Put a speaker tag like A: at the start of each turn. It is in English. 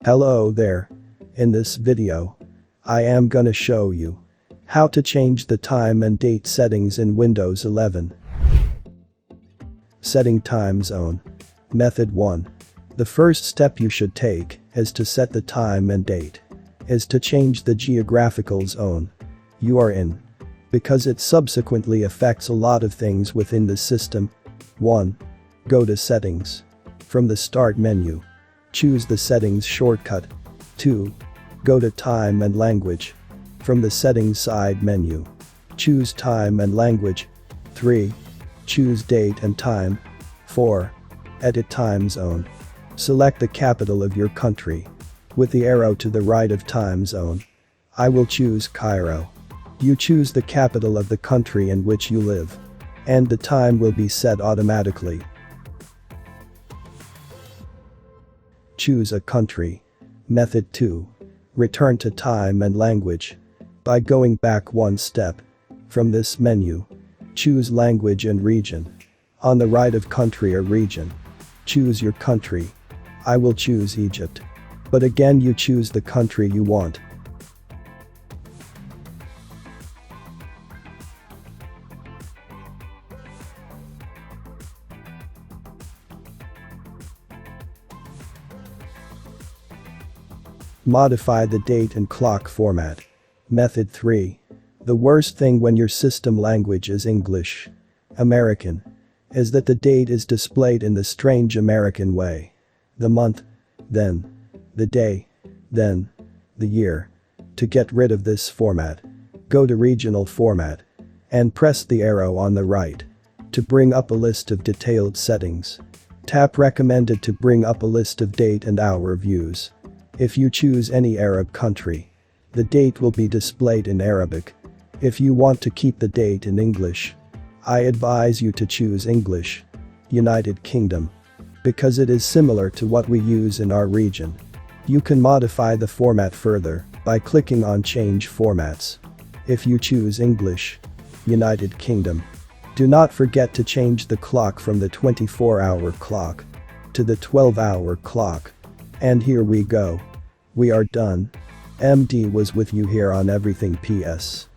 A: Hello there. In this video, I am gonna show you how to change the time and date settings in Windows 11. Setting time zone. Method 1. The first step you should take is to set the time and date. Is to change the geographical zone you are in, because it subsequently affects a lot of things within the system. 1. Go to Settings. From the Start menu, choose the Settings shortcut. 2. Go to Time and Language. From the Settings side menu, choose Time and Language. 3. Choose Date and Time. 4. Edit Time Zone. Select the capital of your country with the arrow to the right of time zone. I will choose Cairo. You choose the capital of the country in which you live, and the time will be set automatically. Choose a country. Method 2. Return to Time and Language by going back one step. From this menu, choose Language and Region. On the right of Country or Region, choose your country. I will choose Egypt. But again, you choose the country you want. Modify the date and clock format. Method 3. The worst thing when your system language is English, American, is that the date is displayed in the strange American way. The month, then the day, then the year. To get rid of this format, go to Regional Format and press the arrow on the right to bring up a list of detailed settings. Tap Recommended to bring up a list of date and hour views. If you choose any Arab country, the date will be displayed in Arabic. If you want to keep the date in English, I advise you to choose English, United Kingdom, because it is similar to what we use in our region. You can modify the format further by clicking on Change Formats. If you choose English, United Kingdom, do not forget to change the clock from the 24-hour clock to the 12-hour clock. And here we go. We are done. MD was with you here on Everything PS.